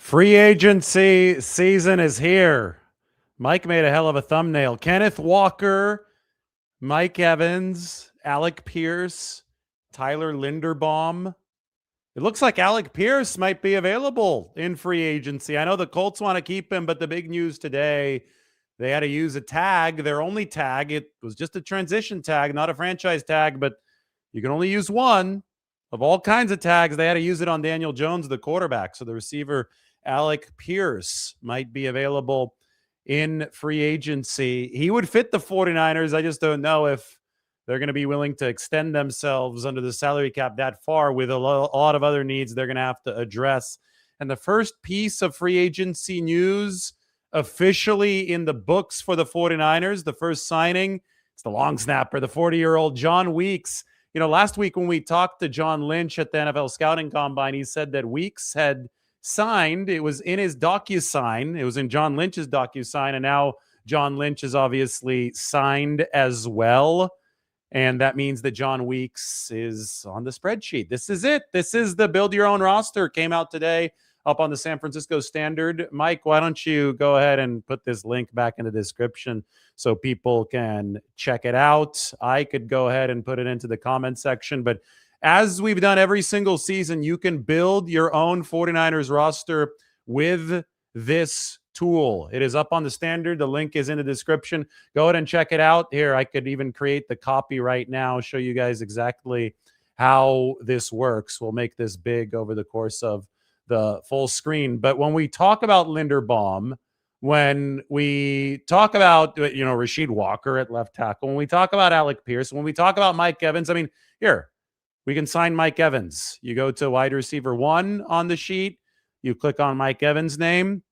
Free agency season is here. Mike made a hell of a thumbnail. Kenneth Walker, Mike Evans, Alec Pierce, Tyler Linderbaum. It looks like Alec Pierce might be available in free agency. I know the Colts want to keep him, but the big news today, they had to use a tag, their only tag. It was just a transition tag, not a franchise tag, but you can only use one of all kinds of tags. They had to use it on Daniel Jones, the quarterback. So the receiver, Alec Pierce, might be available in free agency. He would fit the 49ers. I just don't know if they're going to be willing to extend themselves under the salary cap that far with a lot of other needs they're going to have to address. And the first piece of free agency news officially in the books for the 49ers, the first signing, it's the long snapper, the 40-year-old John Weeks. You know, last week when we talked to John Lynch at the NFL Scouting Combine, he said that Weeks had signed. It was in his DocuSign. It was in John Lynch's DocuSign, and now John Lynch is obviously signed as well. And that means that John Weeks is on the spreadsheet. This is it. This is the build your own roster. Came out today up on the San Francisco Standard. Mike, why don't you go ahead and put this link back in the description so people can check it out. I could go ahead and put it into the comment section. But as we've done every single season, you can build your own 49ers roster with this tool. It is up on the Standard. The link is in the description. Go ahead and check it out. Here, I could even create the copy right now, show you guys exactly how this works. We'll make this big over the course of the full screen. But when we talk about Linderbaum, when we talk about, Rasheed Walker at left tackle, when we talk about Alec Pierce, when we talk about Mike Evans, here, we can sign Mike Evans. You go to wide receiver 1 on the sheet. You click on Mike Evans' name.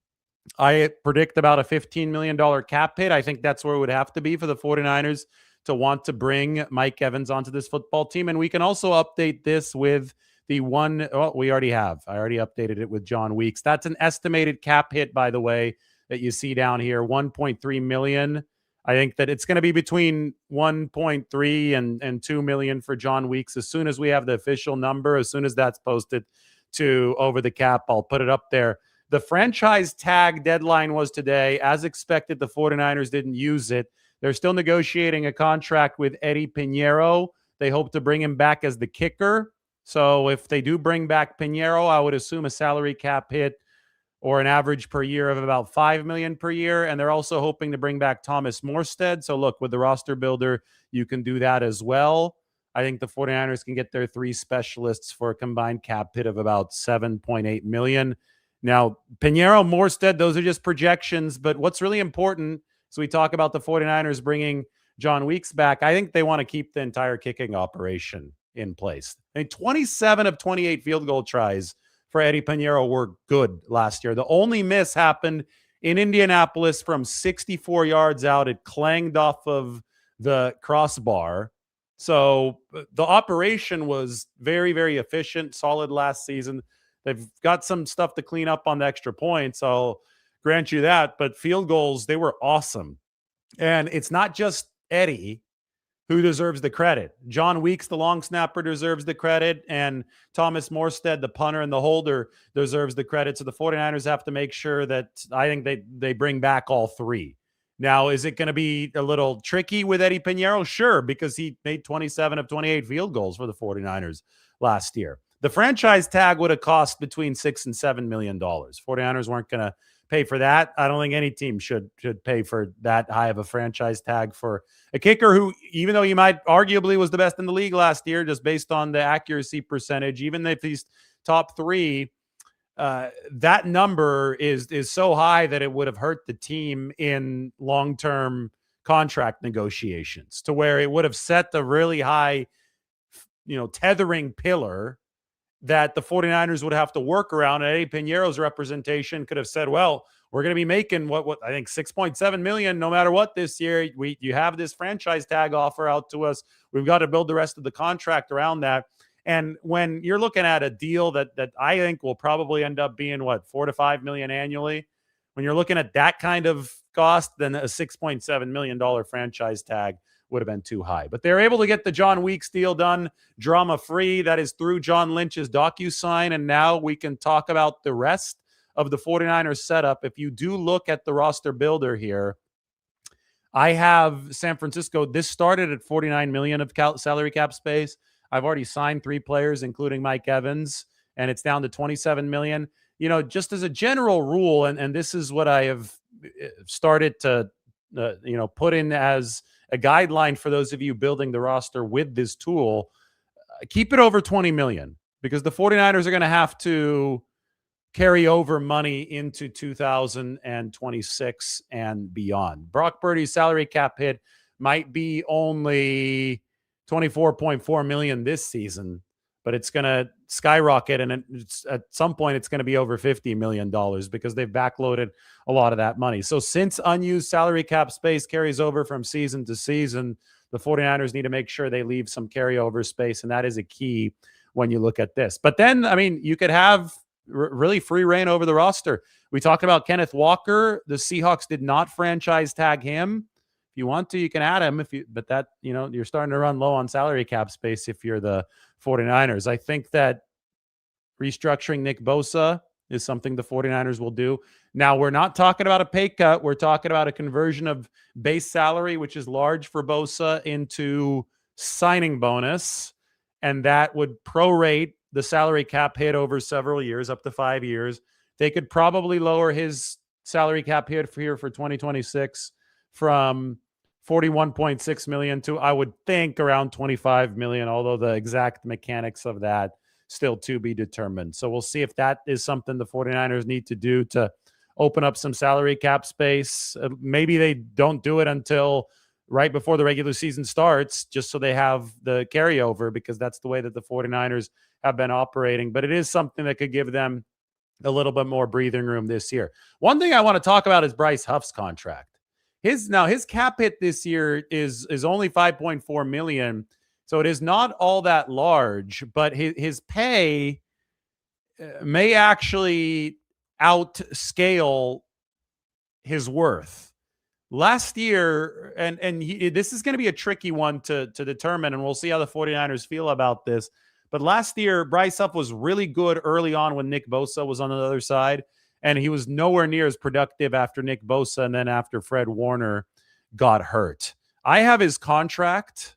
I predict about a $15 million cap hit. I think that's where it would have to be for the 49ers to want to bring Mike Evans onto this football team. And we can also update this with the one, we already have. I already updated it with John Weeks. That's an estimated cap hit, by the way, that you see down here, $1.3 million. I think that it's going to be between 1.3 and 2 million for John Weeks. As soon as we have the official number, as soon as that's posted to Over the Cap, I'll put it up there. The franchise tag deadline was today. As expected, the 49ers didn't use it. They're still negotiating a contract with Eddie Pinheiro. They hope to bring him back as the kicker. So if they do bring back Pinheiro, I would assume a salary cap hit or an average per year of about $5 million per year. And they're also hoping to bring back Thomas Morstead. So look, with the roster builder, you can do that as well. I think the 49ers can get their 3 specialists for a combined cap hit of about $7.8 million. Now, Pinheiro, Morstead, those are just projections. But what's really important, so we talk about the 49ers bringing John Weeks back, I think they want to keep the entire kicking operation in place. 27 of 28 field goal tries for Eddie Pinheiro were good last year. The only miss happened in Indianapolis from 64 yards out. It clanged off of the crossbar. So the operation was very, very efficient, solid last season. They've got some stuff to clean up on the extra points. I'll grant you that. But field goals, they were awesome. And it's not just Eddie who deserves the credit. John Weeks, the long snapper, deserves the credit. And Thomas Morstead, the punter and the holder, deserves the credit. So the 49ers have to make sure that I think they bring back all 3. Now, is it going to be a little tricky with Eddie Pinheiro? Sure, because he made 27 of 28 field goals for the 49ers last year. The franchise tag would have cost between $6 and $7 million. 49ers weren't going to pay for that. I don't think any team should pay for that high of a franchise tag for a kicker who, even though he might arguably was the best in the league last year, just based on the accuracy percentage, even if he's top 3, that number is so high that it would have hurt the team in long-term contract negotiations, to where it would have set the really high, tethering pillar that the 49ers would have to work around. And Eddie Pinheiro's representation could have said, well, we're going to be making what I think $6.7 million no matter what this year. You have this franchise tag offer out to us. We've got to build the rest of the contract around that. And when you're looking at a deal that I think will probably end up being $4 to $5 million annually, when you're looking at that kind of cost, then a $6.7 million franchise tag would have been too high. But they're able to get the John Weeks deal done drama-free. That is through John Lynch's DocuSign. And now we can talk about the rest of the 49ers setup, if you do look at the roster builder here, I have San Francisco. This started at 49 million of salary cap space. I've already signed 3 players, including Mike Evans, and it's down to 27 million. You know, just as a general rule, and this is what I have started to, put in as a guideline for those of you building the roster with this tool, keep it over 20 million, because the 49ers are going to have to carry over money into 2026 and beyond. Brock Purdy's salary cap hit might be only 24.4 million this season, but it's going to skyrocket, and at some point it's going to be over $50 million because they've backloaded a lot of that money. So since unused salary cap space carries over from season to season, the 49ers need to make sure they leave some carryover space, and that is a key when you look at this. But then, I mean, you could have really free reign over the roster. We talked about Kenneth Walker. The Seahawks did not franchise tag him. If you want to, you can add him, but that, you're starting to run low on salary cap space if you're the 49ers. I think that restructuring Nick Bosa is something the 49ers will do. Now, we're not talking about a pay cut. We're talking about a conversion of base salary, which is large for Bosa, into signing bonus, and that would prorate the salary cap hit over several years, up to 5 years. They could probably lower his salary cap hit here for 2026 from 41.6 million to, I would think, around 25 million, although the exact mechanics of that still to be determined. So we'll see if that is something the 49ers need to do to open up some salary cap space. Maybe they don't do it until right before the regular season starts, just so they have the carryover, because that's the way that the 49ers have been operating. But it is something that could give them a little bit more breathing room this year. One thing I want to talk about is Bryce Huff's contract. His cap hit this year is only 5.4 million. So it is not all that large, but his pay may actually outscale his worth. Last year, and this is going to be a tricky one to determine, and we'll see how the 49ers feel about this. But last year, Bryce Huff was really good early on when Nick Bosa was on the other side, and he was nowhere near as productive after Nick Bosa and then after Fred Warner got hurt. I have his contract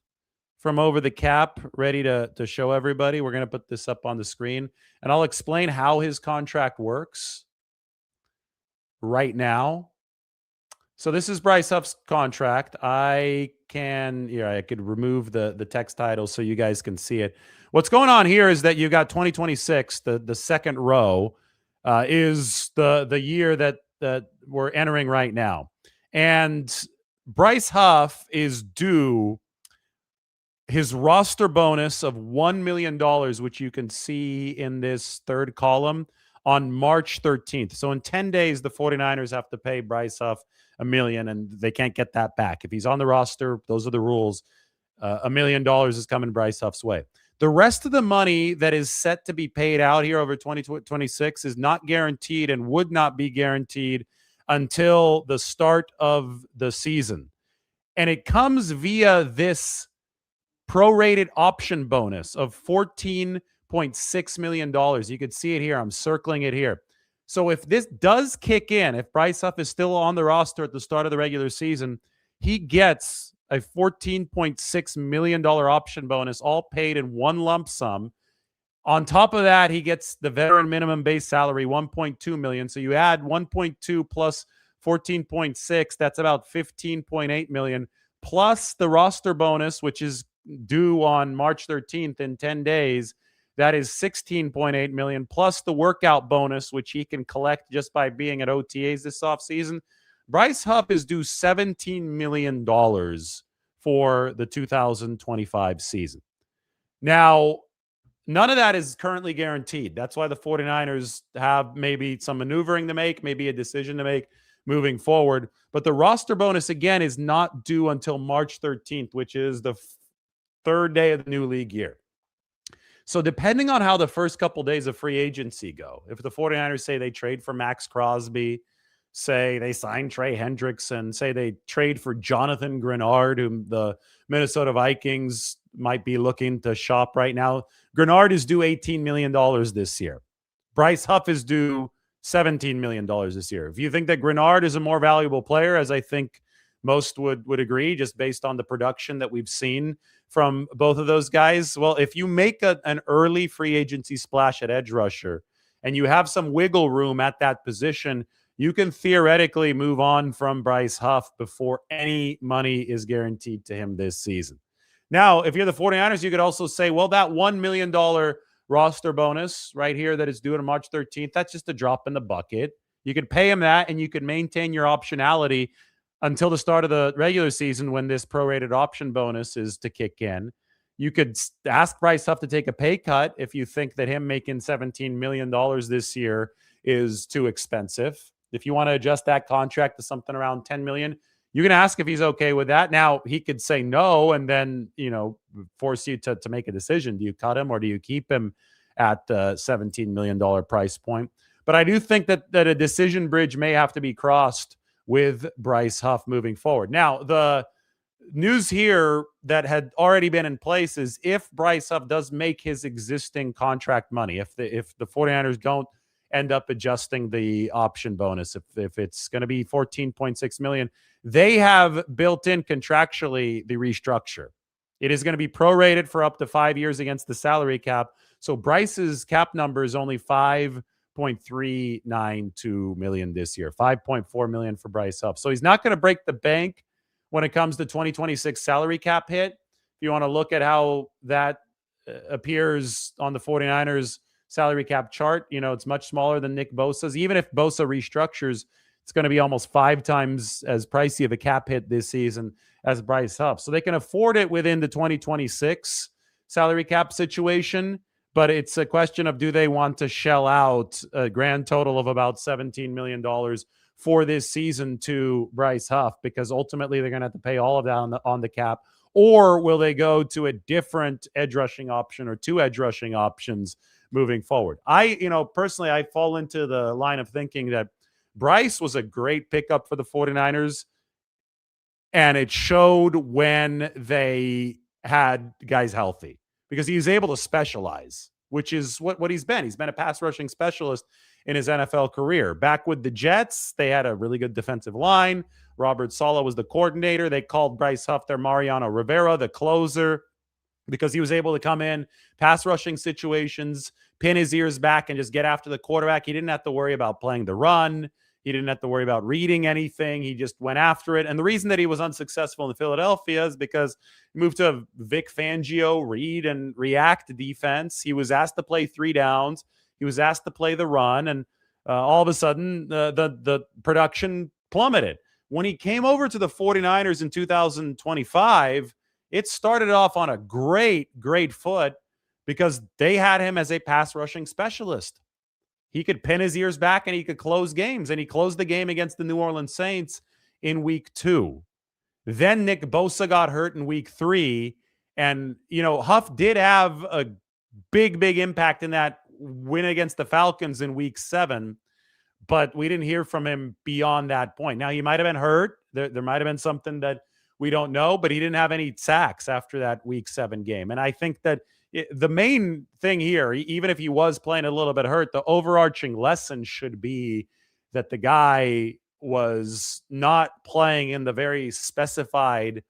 from Over the Cap ready to show everybody. We're going to put this up on the screen, and I'll explain how his contract works right now. So this is Bryce Huff's contract. I could remove the text title so you guys can see it. What's going on here is that you got 2026, the second row is the year that we're entering right now. And Bryce Huff is due his roster bonus of $1 million, which you can see in this third column, on March 13th. So in 10 days, the 49ers have to pay Bryce Huff $1 million, and they can't get that back. If he's on the roster, those are the rules. $1 million is coming Bryce Huff's way. The rest of the money that is set to be paid out here over 2026 is not guaranteed and would not be guaranteed until the start of the season. And it comes via this prorated option bonus of $14.6 million. You can see it here. I'm circling it here. So if this does kick in, if Bryce Huff is still on the roster at the start of the regular season, he gets a $14.6 million option bonus, all paid in one lump sum. On top of that, he gets the veteran minimum base salary, $1.2 million. So you add 1.2 plus 14.6, that's about $15.8 million, plus the roster bonus, which is due on March 13th in 10 days. That is $16.8 million, plus the workout bonus, which he can collect just by being at OTAs this offseason. Bryce Huff is due $17 million for the 2025 season. Now, none of that is currently guaranteed. That's why the 49ers have maybe some maneuvering to make, maybe a decision to make moving forward. But the roster bonus, again, is not due until March 13th, which is the third day of the new league year. So depending on how the first couple days of free agency go, if the 49ers say they trade for Max Crosby, say they sign Trey Hendrickson, say they trade for Jonathan Greenard, whom the Minnesota Vikings might be looking to shop right now. Greenard is due $18 million this year. Bryce Huff is due $17 million this year. If you think that Greenard is a more valuable player, as I think most would agree, just based on the production that we've seen from both of those guys, well, if you make an early free agency splash at edge rusher and you have some wiggle room at that position, you can theoretically move on from Bryce Huff before any money is guaranteed to him this season. Now, if you're the 49ers, you could also say, well, that $1 million roster bonus right here that is due on March 13th, that's just a drop in the bucket. You could pay him that, and you could maintain your optionality until the start of the regular season when this prorated option bonus is to kick in. You could ask Bryce Huff to take a pay cut if you think that him making $17 million this year is too expensive. If you want to adjust that contract to something around $10 million, you can ask if he's okay with that. Now, he could say no and then, force you to make a decision. Do you cut him or do you keep him at the $17 million price point? But I do think that a decision bridge may have to be crossed with Bryce Huff moving forward. Now, the news here that had already been in place is if Bryce Huff does make his existing contract money, if the 49ers don't end up adjusting the option bonus, if it's going to be $14.6 million, they have built in contractually the restructure. It is going to be prorated for up to 5 years against the salary cap. So Bryce's cap number is only $5.392 million this year, $5.4 million for Bryce Huff. So he's not going to break the bank when it comes to 2026 salary cap hit. If you want to look at how that appears on the 49ers salary cap chart, it's much smaller than Nick Bosa's. Even if Bosa restructures, it's going to be almost 5 times as pricey of a cap hit this season as Bryce Huff. So they can afford it within the 2026 salary cap situation, but it's a question of, do they want to shell out a grand total of about $17 million for this season to Bryce Huff? Because ultimately they're going to have to pay all of that on the cap. Or will they go to a different edge rushing option or 2 edge rushing options moving forward? Personally, I fall into the line of thinking that Bryce was a great pickup for the 49ers, and it showed when they had guys healthy because he was able to specialize, which is what he's been. He's been a pass rushing specialist in his NFL career. Back with the Jets, they had a really good defensive line. Robert Saleh was the coordinator. They called Bryce Huff their Mariano Rivera, the closer, because he was able to come in, pass rushing situations, pin his ears back, and just get after the quarterback. He didn't have to worry about playing the run. He didn't have to worry about reading anything. He just went after it. And the reason that he was unsuccessful in Philadelphia is because he moved to a Vic Fangio read and react defense. He was asked to play 3 downs. He was asked to play the run. And all of a sudden, the production plummeted. When he came over to the 49ers in 2025, it started off on a great foot because they had him as a pass rushing specialist. He could pin his ears back and he could close games. And he closed the game against the New Orleans Saints in week 2. Then Nick Bosa got hurt in week 3. And, Huff did have a big impact in that win against the Falcons in week 7. But we didn't hear from him beyond that point. Now, he might have been hurt. There might have been something that we don't know, but he didn't have any sacks after that week 7 game. And I think that the main thing here, even if he was playing a little bit hurt, the overarching lesson should be that the guy was not playing in the very specified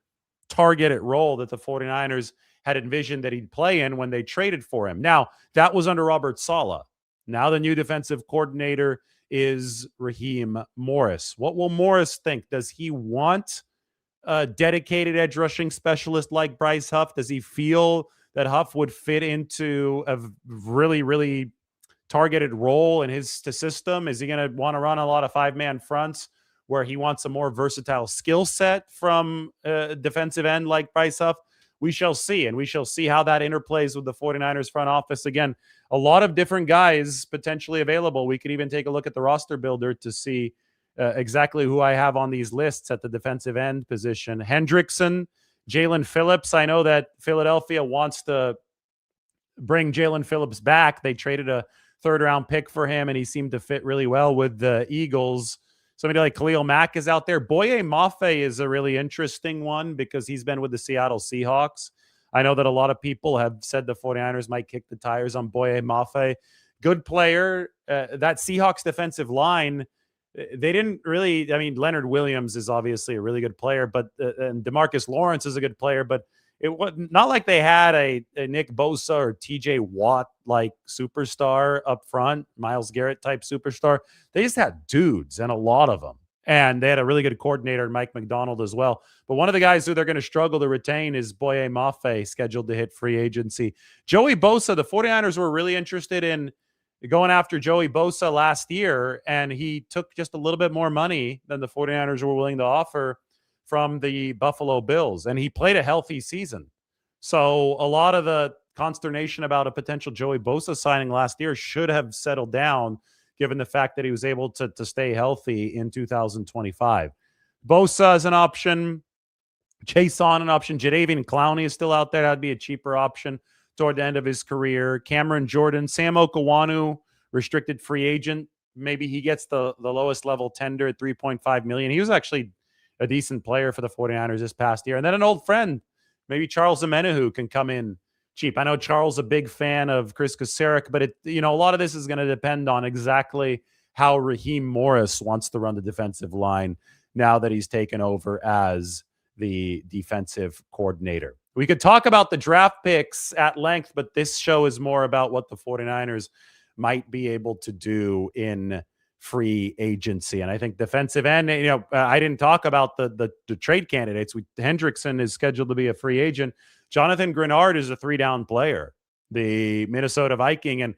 targeted role that the 49ers had envisioned that he'd play in when they traded for him. Now, that was under Robert Saleh. Now the new defensive coordinator is Raheem Morris. What will Morris think? Does he want a dedicated edge rushing specialist like Bryce Huff? Does he feel that Huff would fit into a really targeted role in his system? Is he going to want to run a lot of 5-man fronts where he wants a more versatile skill set from a defensive end like Bryce Huff? We shall see, and we shall see how that interplays with the 49ers front office. Again, a lot of different guys potentially available. We could even take a look at the roster builder to see exactly who I have on these lists at the defensive end position. Hendrickson, Jalen Phillips. I know that Philadelphia wants to bring Jalen Phillips back. They traded a 3rd-round pick for him, and he seemed to fit really well with the Eagles. Somebody like Khalil Mack is out there. Boye Mafe is a really interesting one because he's been with the Seattle Seahawks. I know that a lot of people have said the 49ers might kick the tires on Boye Mafe good player. That Seahawks defensive line, they didn't really. I mean, Leonard Williams is obviously a really good player, but and DeMarcus Lawrence is a good player, but it was not like they had a Nick Bosa or TJ Watt like superstar up front, Myles Garrett type superstar. They just had dudes and a lot of them. And they had a really good coordinator, Mike McDonald, as well. But one of the guys who they're going to struggle to retain is Boye Mafe, scheduled to hit free agency. Joey Bosa, the 49ers were really interested in going after Joey Bosa last year, and he took just a little bit more money than the 49ers were willing to offer from the Buffalo Bills, and he played a healthy season. So a lot of the consternation about a potential Joey Bosa signing last year should have settled down given the fact that he was able to stay healthy in 2025. Bosa is an option. Chase on an option. Jadeveon Clowney is still out there. That'd be a cheaper option toward the end of his career. Cameron Jordan, Sam Okawanu, restricted free agent. Maybe he gets the lowest level tender at $3.5 million. He was actually a decent player for the 49ers this past year. And then an old friend, maybe Charles Omenihu, can come in cheap. I know Charles is a big fan of Chris Kasarik, but a lot of this is going to depend on exactly how Raheem Morris wants to run the defensive line now that he's taken over as the defensive coordinator. We could talk about the draft picks at length, but this show is more about what the 49ers might be able to do in free agency. And I think defensive end, I didn't talk about the trade candidates. Hendrickson is scheduled to be a free agent. Jonathan Greenard is a 3-down player, the Minnesota Viking. And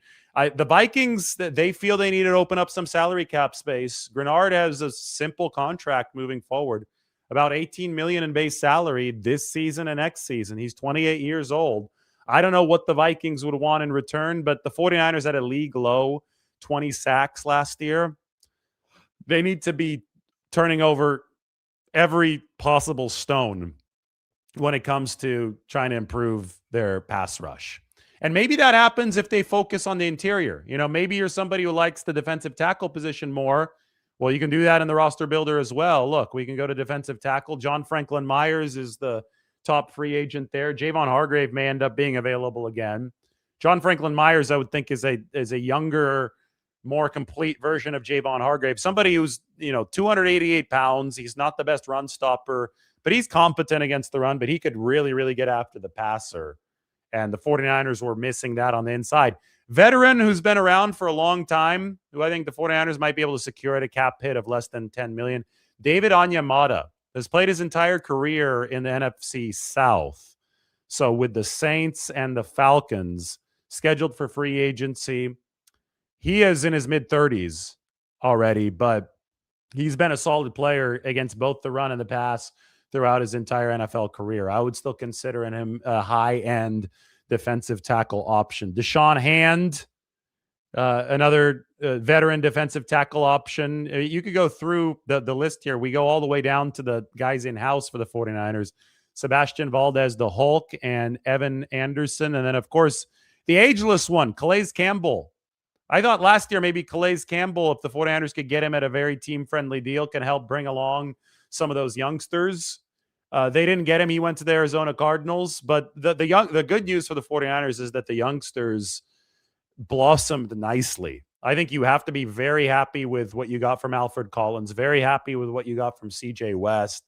the Vikings, they feel they need to open up some salary cap space. Greenard has a simple contract moving forward, about $18 million in base salary this season and next season. He's 28 years old. I don't know what the Vikings would want in return, but the 49ers had a league low 20 sacks last year. They need to be turning over every possible stone when it comes to trying to improve their pass rush. And maybe that happens if they focus on the interior. Maybe you're somebody who likes the defensive tackle position more. Well, you can do that in the roster builder as well. Look, we can go to defensive tackle. John Franklin Myers is the top free agent there. Javon Hargrave may end up being available again. John Franklin Myers, I would think, is a younger, more complete version of Javon Hargrave. Somebody who's, 288 pounds. He's not the best run stopper, but he's competent against the run, but he could really, really get after the passer. And the 49ers were missing that on the inside. Veteran who's been around for a long time, who I think the 49ers might be able to secure at a cap hit of less than $10 million. David Onyemata has played his entire career in the NFC South. So with the Saints and the Falcons scheduled for free agency, he is in his mid-30s already, but he's been a solid player against both the run and the pass throughout his entire NFL career. I would still consider him a high-end defensive tackle option. Deshaun Hand, another veteran defensive tackle option. You could go through the list here. We go all the way down to the guys in-house for the 49ers. Sebastian Valdez, the Hulk, and Evan Anderson. And then, of course, the ageless one, Calais Campbell. I thought last year maybe Calais Campbell, if the 49ers could get him at a very team-friendly deal, can help bring along some of those youngsters. They didn't get him. He went to the Arizona Cardinals. But the good news for the 49ers is that the youngsters blossomed nicely. I think you have to be very happy with what you got from Alfred Collins, very happy with what you got from CJ West,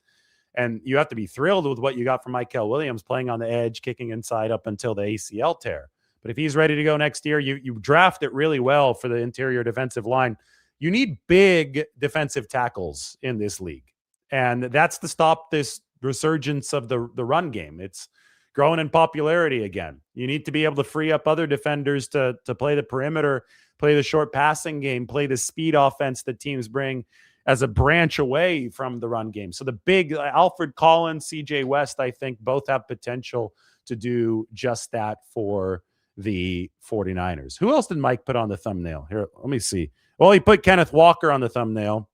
and you have to be thrilled with what you got from Mykel Williams playing on the edge, kicking inside up until the ACL tear. But if he's ready to go next year, you draft it really well for the interior defensive line. You need big defensive tackles in this league, and that's to stop this resurgence of the run game. It's growing in popularity again. You need to be able to free up other defenders to play the perimeter, play the short passing game, play the speed offense that teams bring as a branch away from the run game. So the big Alfred Collins, CJ West, I think both have potential to do just that for the 49ers. Who else did Mike put on the thumbnail? Here, let me see. Well, he put Kenneth Walker on the thumbnail.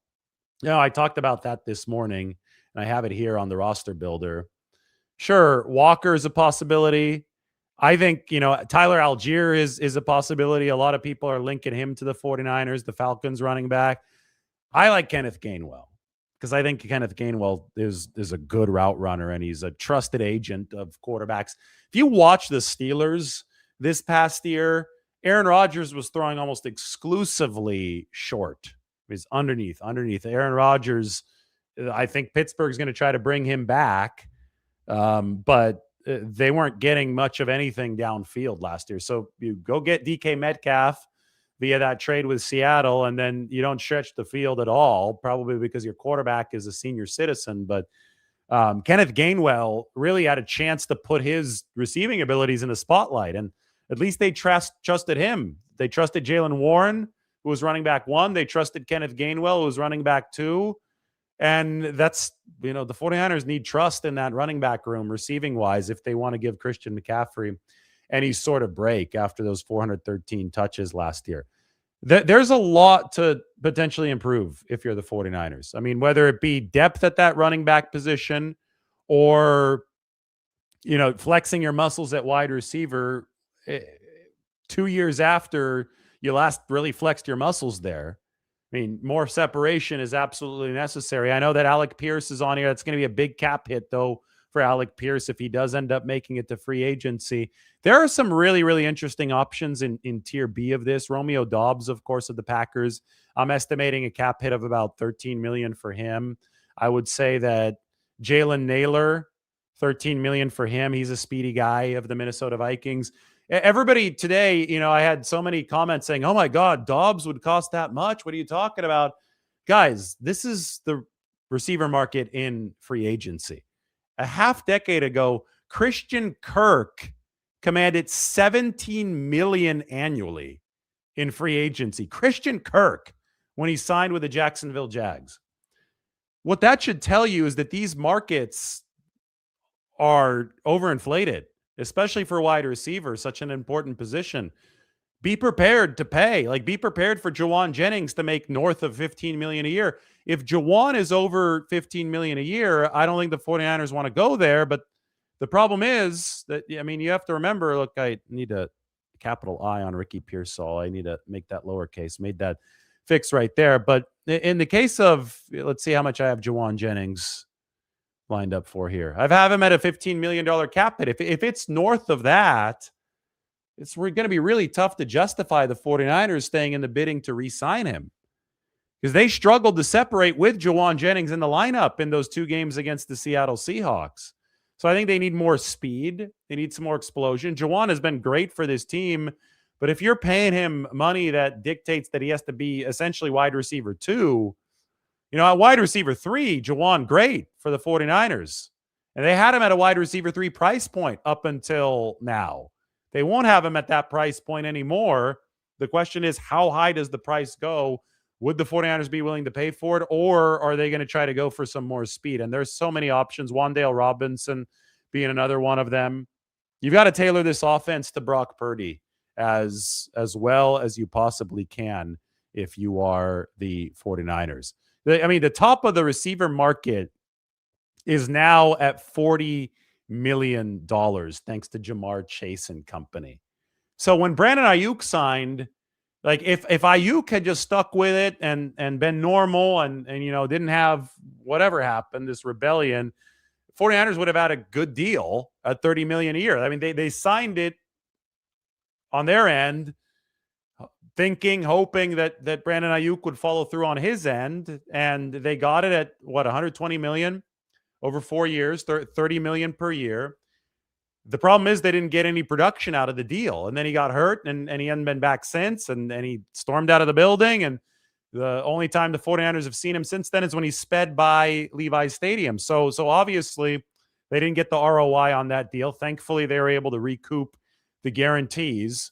I talked about that this morning, and I have it here on the roster builder. Sure, Walker is a possibility. I think, Tyler Algier is a possibility. A lot of people are linking him to the 49ers, the Falcons running back. I like Kenneth Gainwell because I think Kenneth Gainwell is a good route runner, and he's a trusted agent of quarterbacks. If you watch the Steelers this past year, Aaron Rodgers was throwing almost exclusively short. He's underneath. Aaron Rodgers, I think Pittsburgh's going to try to bring him back, but they weren't getting much of anything downfield last year. So you go get DK Metcalf via that trade with Seattle, and then you don't stretch the field at all, probably because your quarterback is a senior citizen. But Kenneth Gainwell really had a chance to put his receiving abilities in the spotlight, and at least they trusted him. They trusted Jaylen Warren, who was running back 1. They trusted Kenneth Gainwell, who was running back 2. And that's, the 49ers need trust in that running back room receiving wise if they want to give Christian McCaffrey any sort of break after those 413 touches last year. There's a lot to potentially improve if you're the 49ers. I mean, whether it be depth at that running back position or, flexing your muscles at wide receiver 2 years after you last really flexed your muscles there. I mean, more separation is absolutely necessary. I know that Alec Pierce is on here. That's going to be a big cap hit, though, for Alec Pierce if he does end up making it to free agency. There are some really, really interesting options in Tier B of this. Romeo Doubs, of course, of the Packers. I'm estimating a cap hit of about $13 million for him. I would say that Jalen Naylor, $13 million for him. He's a speedy guy of the Minnesota Vikings. Everybody today, I had so many comments saying, oh my God, Dobbs would cost that much. What are you talking about? Guys, this is the receiver market in free agency. A half decade ago, Christian Kirk commanded $17 million annually in free agency. Christian Kirk, when he signed with the Jacksonville Jags. What that should tell you is that these markets are overinflated, especially for wide receiver, such an important position. Be prepared to pay. Be prepared for Jawan Jennings to make north of $15 million a year. If Jawan is over $15 million a year, I don't think the 49ers want to go there. But the problem is that, you have to remember, look, I need a capital I on Ricky Pearsall. I need to make that lowercase. Made that fix right there. But in the case of, let's see how much I have Jawan Jennings lined up for here. I have him at a $15 million cap hit. If it's north of that, it's going to be really tough to justify the 49ers staying in the bidding to re-sign him, because they struggled to separate with Jawan Jennings in the lineup in those 2 games against the Seattle Seahawks. So I think they need more speed. They need some more explosion. Jawan has been great for this team, but if you're paying him money that dictates that he has to be essentially wide receiver 2, at wide receiver 3, Jawan, great for the 49ers. And they had him at a wide receiver 3 price point up until now. They won't have him at that price point anymore. The question is, how high does the price go? Would the 49ers be willing to pay for it, or are they going to try to go for some more speed? And there's so many options. Wan'Dale Robinson being another one of them. You've got to tailor this offense to Brock Purdy as well as you possibly can if you are the 49ers. The top of the receiver market is now at $40 million thanks to Jamar Chase and company. So when Brandon Ayuk signed, if Ayuk had just stuck with it and been normal and didn't have whatever happened, this rebellion, 49ers would have had a good deal at $30 million a year. They signed it on their end, hoping that Brandon Ayuk would follow through on his end, and they got it at $120 million over 4 years, $30 million per year. The problem is they didn't get any production out of the deal, and then he got hurt, and he hasn't been back since, and he stormed out of the building, and the only time the 49ers have seen him since then is when he sped by Levi's Stadium. So obviously they didn't get the ROI on that deal. Thankfully, they were able to recoup the guarantees.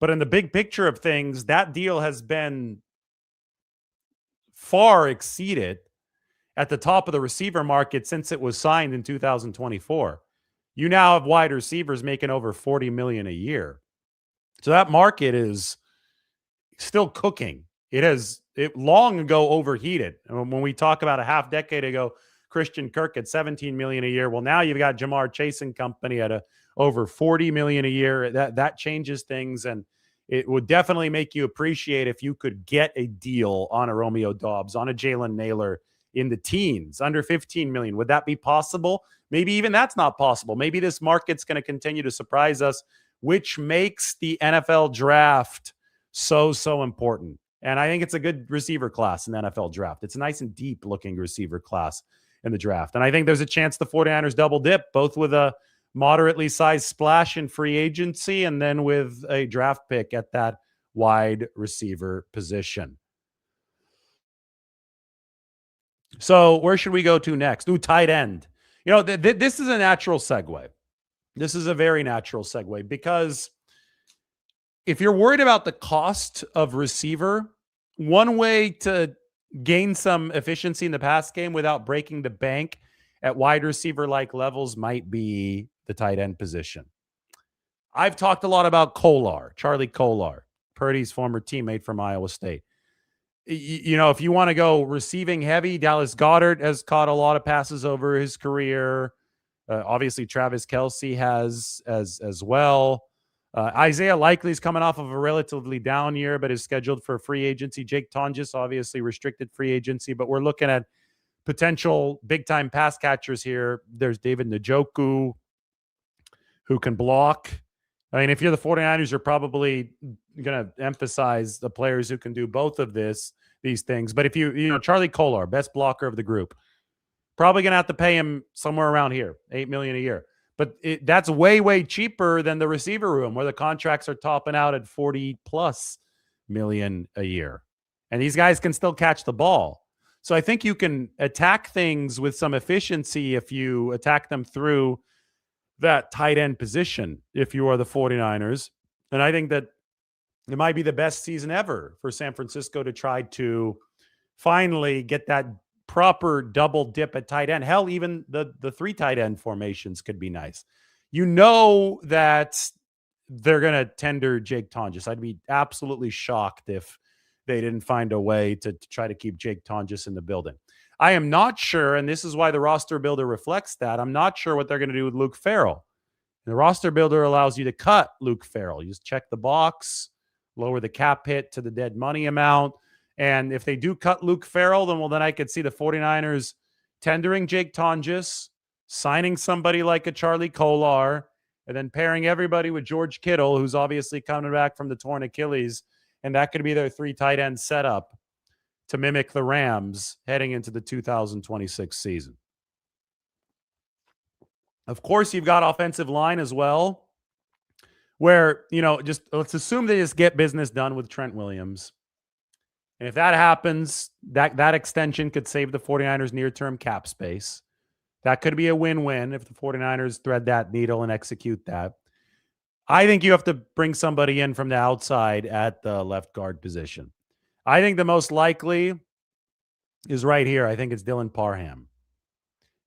But in the big picture of things, that deal has been far exceeded at the top of the receiver market since it was signed in 2024. You now have wide receivers making over $40 million a year. So that market is still cooking. It long ago overheated. And when we talk about a half decade ago, Christian Kirk at $17 million a year. Well, now you've got Jamar Chase and company at over $40 million a year. That changes things, and it would definitely make you appreciate if you could get a deal on a Romeo Doubs, on a Jalen Naylor in the teens, under $15 million. Would that be possible? Maybe even that's not possible. Maybe this market's going to continue to surprise us which makes the NFL draft so important. And I think it's a good receiver class in the NFL draft. It's a nice and deep looking receiver class in the draft. And I think there's a chance the 49ers double dip, both with a moderately sized splash in free agency and then with a draft pick at that wide receiver position. So where should we go to next? Ooh, tight end. This is a natural segue. This is a very natural segue because if you're worried about the cost of receiver, one way to gain some efficiency in the pass game without breaking the bank at wide receiver like levels might be the tight end position. I've talked a lot about Charlie Kolar, Purdy's former teammate from Iowa State. If you want to go receiving heavy, Dallas Goedert has caught a lot of passes over his career. Obviously, Travis Kelce has as well. Isaiah Likely's coming off of a relatively down year, but is scheduled for free agency. Jake Tonjes, obviously restricted free agency, but we're looking at potential big-time pass catchers here. There's David Njoku, who can block. I mean, if you're the 49ers, you're probably going to emphasize the players who can do both of these things. But if Charlie Kolar, best blocker of the group, probably going to have to pay him somewhere around here, $8 million a year. But that's way cheaper than the receiver room, where the contracts are topping out at $40+ million a year. And these guys can still catch the ball. So I think you can attack things with some efficiency if you attack them through that tight end position if you are the 49ers. And I think that it might be the best season ever for San Francisco to try to finally get that proper double dip at tight end. Hell, even the three tight end formations could be nice. That they're going to tender Jake Tonjes. I'd be absolutely shocked if they didn't find a way to try to keep Jake Tonjes in the building. I am not sure, and this is why the roster builder reflects that, I'm not sure what they're going to do with Luke Farrell. The roster builder allows you to cut Luke Farrell. You just check the box, lower the cap hit to the dead money amount. And if they do cut Luke Farrell, then I could see the 49ers tendering Jake Tonjes, signing somebody like a Charlie Kolar, and then pairing everybody with George Kittle, who's obviously coming back from the torn Achilles. And that could be their three tight end setup to mimic the Rams heading into the 2026 season. Of course, you've got offensive line as well, where, just let's assume they just get business done with Trent Williams. And if that happens, that extension could save the 49ers near-term cap space. That could be a win-win if the 49ers thread that needle and execute that. I think you have to bring somebody in from the outside at the left guard position. I think the most likely is right here. I think it's Dylan Parham.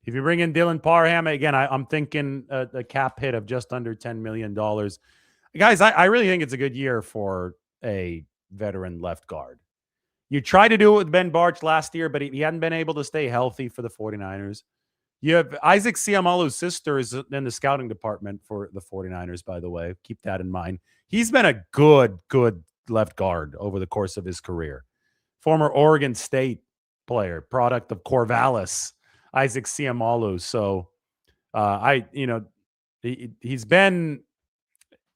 If you bring in Dylan Parham, again, I'm thinking a cap hit of just under $10 million. Guys, I really think it's a good year for a veteran left guard. You tried to do it with Ben Barch last year, but he hadn't been able to stay healthy for the 49ers. You have Isaac Seumalo's sister is in the scouting department for the 49ers, by the way. Keep that in mind. He's been a good left guard over the course of his career. Former Oregon State player, product of Corvallis, Isaac Seumalo. So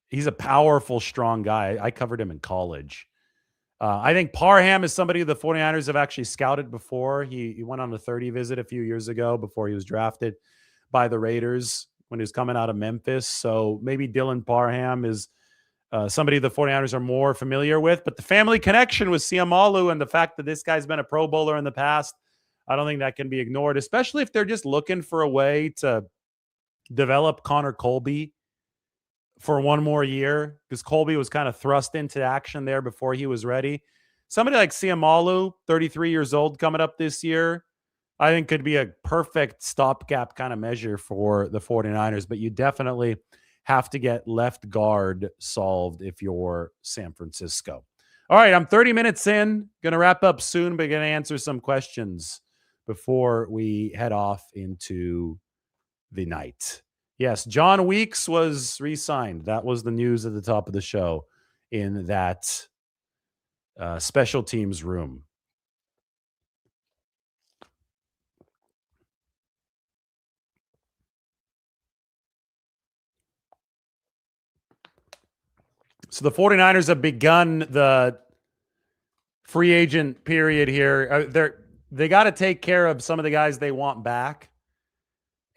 he's a powerful, strong guy. I covered him in college. I think Parham is somebody the 49ers have actually scouted before. He went on a 30 visit a few years ago before he was drafted by the Raiders when he was coming out of Memphis. So maybe Dylan Parham is somebody the 49ers are more familiar with. But the family connection with Seumalo and the fact that this guy's been a Pro Bowler in the past, I don't think that can be ignored, especially if they're just looking for a way to develop Connor Colby for one more year, because Colby was kind of thrust into action there before he was ready. Somebody like Seumalo, 33 years old, coming up this year, I think could be a perfect stopgap kind of measure for the 49ers, but you definitely have to get left guard solved if you're San Francisco. All right, I'm 30 minutes in, going to wrap up soon, but going to answer some questions before we head off into the night. Yes, John Weeks was re-signed. That was the news at the top of the show in that special teams room. So the 49ers have begun the free agent period here. They got to take care of some of the guys they want back.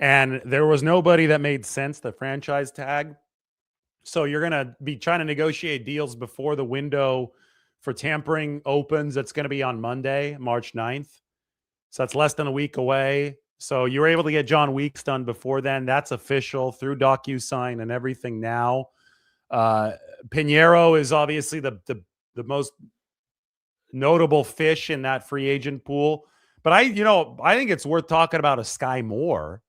And there was nobody that made sense, the franchise tag. So you're going to be trying to negotiate deals before the window for tampering opens. That's going to be on Monday, March 9th. So that's less than a week away. So you were able to get John Weeks done before then. That's official through DocuSign and everything now. Pinheiro is obviously the most notable fish in that free agent pool. But I think it's worth talking about a Sky Moore.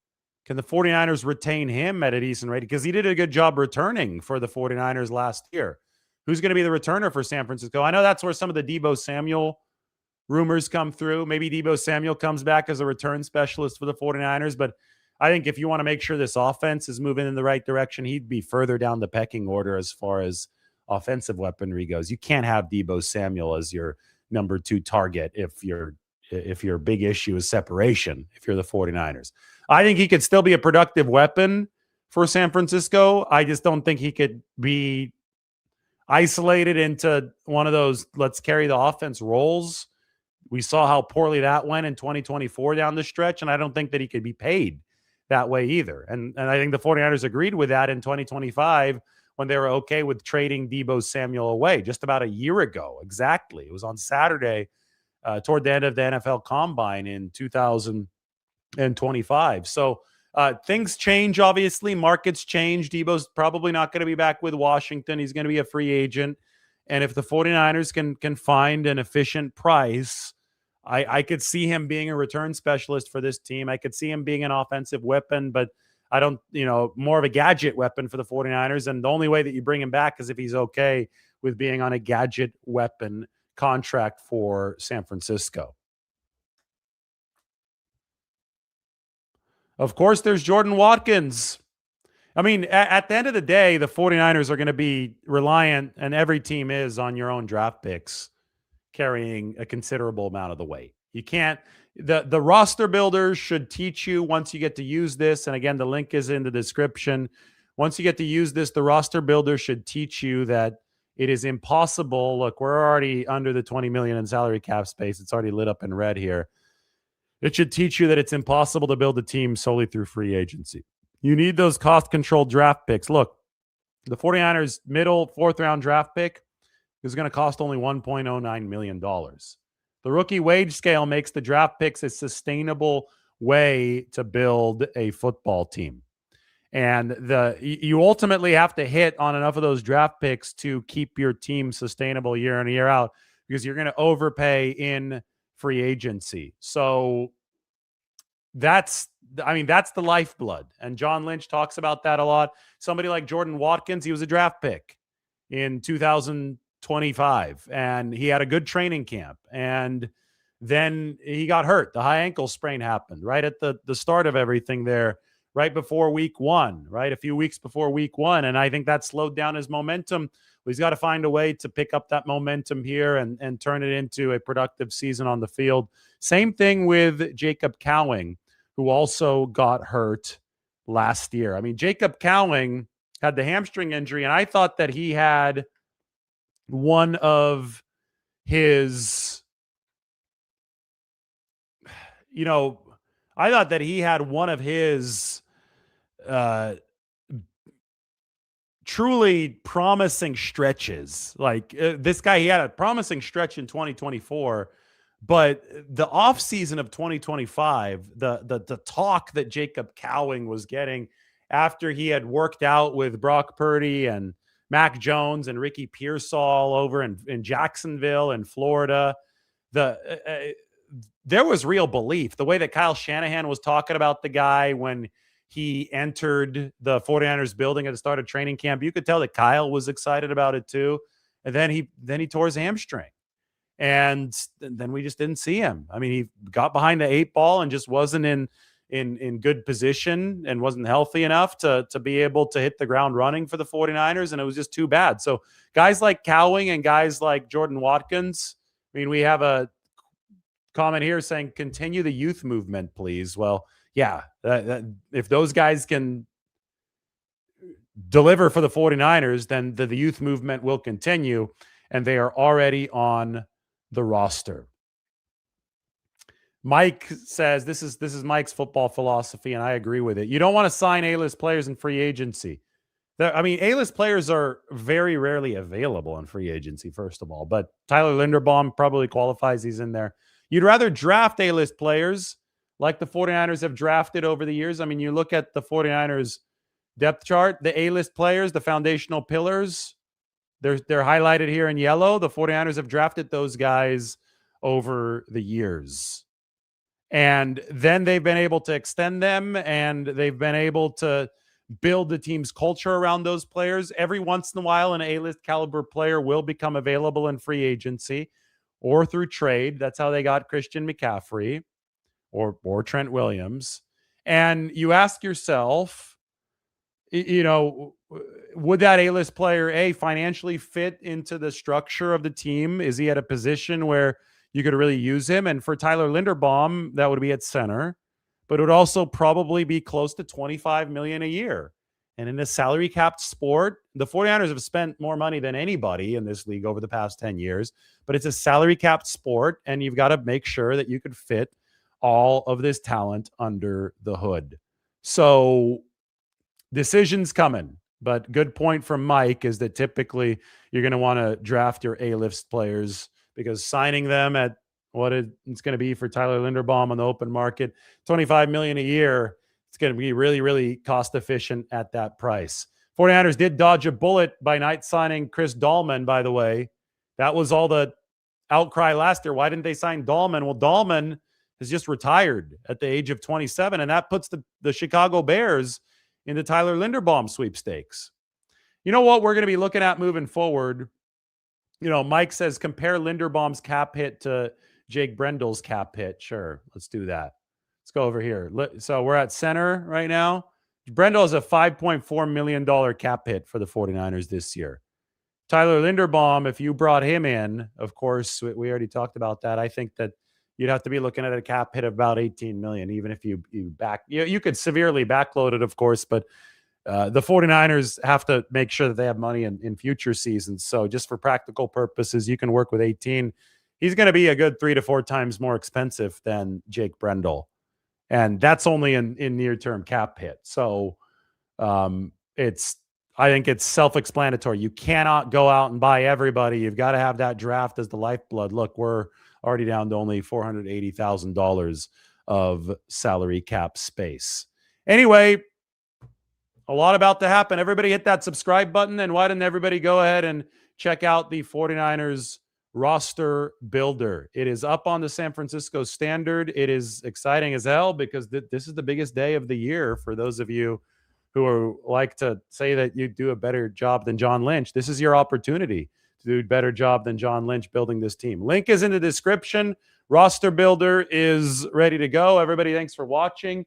Can the 49ers retain him at a decent rate? Because he did a good job returning for the 49ers last year. Who's going to be the returner for San Francisco? I know that's where some of the Deebo Samuel rumors come through. Maybe Deebo Samuel comes back as a return specialist for the 49ers. But I think if you want to make sure this offense is moving in the right direction, he'd be further down the pecking order as far as offensive weaponry goes. You can't have Deebo Samuel as your number 2 target if your big issue is separation, if you're the 49ers. I think he could still be a productive weapon for San Francisco. I just don't think he could be isolated into one of those let's carry the offense roles. We saw how poorly that went in 2024 down the stretch, and I don't think that he could be paid that way either. And I think the 49ers agreed with that in 2025 when they were okay with trading Deebo Samuel away just about a year ago. Exactly. It was on Saturday toward the end of the NFL Combine in 2025. So things change, obviously. Markets change. Deebo's probably not going to be back with Washington. He's going to be a free agent. And if the 49ers can find an efficient price, I could see him being a return specialist for this team. I could see him being an offensive weapon, but I don't, more of a gadget weapon for the 49ers. And the only way that you bring him back is if he's okay with being on a gadget weapon contract for San Francisco. Of course, there's Jordan Watkins. I mean, at the end of the day, the 49ers are going to be reliant, and every team is, on your own draft picks carrying a considerable amount of the weight. You can't, the roster builders should teach you once you get to use this. And again, the link is in the description. Once you get to use this, the roster builder should teach you that it is impossible. Look, we're already under the 20 million in salary cap space. It's already lit up in red here. It should teach you that it's impossible to build a team solely through free agency. You need those cost-controlled draft picks. Look, the 49ers' middle fourth-round draft pick is going to cost only $1.09 million. The rookie wage scale makes the draft picks a sustainable way to build a football team. And you ultimately have to hit on enough of those draft picks to keep your team sustainable year in and year out, because you're going to overpay in free agency. So that's the lifeblood. And John Lynch talks about that a lot. Somebody like Jordan Watkins, he was a draft pick in 2025, and he had a good training camp. And then he got hurt. The high ankle sprain happened right at the start of everything there, right before week 1, right? A few weeks before week 1. And I think that slowed down his momentum. He's got to find a way to pick up that momentum here and turn it into a productive season on the field. Same thing with Jacob Cowing, who also got hurt last year. I mean, Jacob Cowing had the hamstring injury, and I thought that he had one of his, truly promising stretches. Like this guy, he had a promising stretch in 2024, but the offseason of 2025, the talk that Jacob Cowing was getting after he had worked out with Brock Purdy and Mac Jones and Ricky Pearsall over in Jacksonville and Florida, there was real belief. The way that Kyle Shanahan was talking about the guy when he entered the 49ers building at the start of training camp, you could tell that Kyle was excited about it too. And then he tore his hamstring. And then we just didn't see him. I mean, he got behind the 8 ball and just wasn't in good position and wasn't healthy enough to be able to hit the ground running for the 49ers. And it was just too bad. So guys like Cowing and guys like Jordan Watkins, I mean, we have a comment here saying, continue the youth movement, please. Well, yeah, if those guys can deliver for the 49ers, then the youth movement will continue, and they are already on the roster. Mike says this is Mike's football philosophy, and I agree with it. You don't want to sign A-list players in free agency. A-list players are very rarely available in free agency, first of all, but Tyler Linderbaum probably qualifies. He's in there. You'd rather draft A-list players like the 49ers have drafted over the years. I mean, you look at the 49ers depth chart, the A-list players, the foundational pillars, they're highlighted here in yellow. The 49ers have drafted those guys over the years. And then they've been able to extend them, and they've been able to build the team's culture around those players. Every once in a while, an A-list caliber player will become available in free agency or through trade. That's how they got Christian McCaffrey or Trent Williams. And you ask yourself, would that A-list player, financially fit into the structure of the team? Is he at a position where you could really use him? And for Tyler Linderbaum, that would be at center, but it would also probably be close to $25 million a year. And in a salary capped sport, the 49ers have spent more money than anybody in this league over the past 10 years, but it's a salary capped sport, and you've got to make sure that you could fit all of this talent under the hood. So decisions coming. But good point from Mike is that typically you're going to want to draft your A-list players, because signing them at what it's going to be for Tyler Linderbaum on the open market, $25 million a year, it's going to be really, really cost efficient at that price. 49ers did dodge a bullet by not signing Chris Dahlman, by the way. That was all the outcry last year. Why didn't they sign Dahlman? Well, Dahlman has just retired at the age of 27, and that puts the Chicago Bears in the Tyler Linderbaum sweepstakes. You know what we're going to be looking at moving forward? Mike says compare Linderbaum's cap hit to Jake Brendel's cap hit. Sure, let's do that. Let's go over here. So we're at center right now. Brendel has a $5.4 million cap hit for the 49ers this year. Tyler Linderbaum, if you brought him in, of course, we already talked about that. I think that you'd have to be looking at a cap hit of about $18 million, even if you could severely backload it, of course, but the 49ers have to make sure that they have money in future seasons. So just for practical purposes, you can work with 18. He's going to be a good 3 to 4 times more expensive than Jake Brendel. And that's only in near-term cap hit. So I think it's self-explanatory. You cannot go out and buy everybody. You've got to have that draft as the lifeblood. Look, we're already down to only $480,000 of salary cap space. Anyway, a lot about to happen. Everybody hit that subscribe button, and why didn't everybody go ahead and check out the 49ers roster builder? It is up on the San Francisco Standard. It is exciting as hell because this is the biggest day of the year for those of you who like to say that you do a better job than John Lynch. This is your opportunity to do a better job than John Lynch building this team. Link is in the description. Roster builder is ready to go. Everybody, thanks for watching.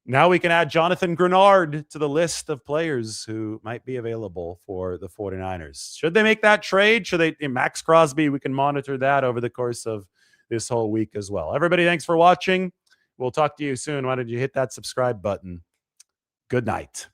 Now we can add Jonathan Greenard to the list of players who might be available for the 49ers. Should they make that trade? Should they? Max Crosby, we can monitor that over the course of this whole week as well. Everybody, thanks for watching. We'll talk to you soon. Why don't you hit that subscribe button? Good night.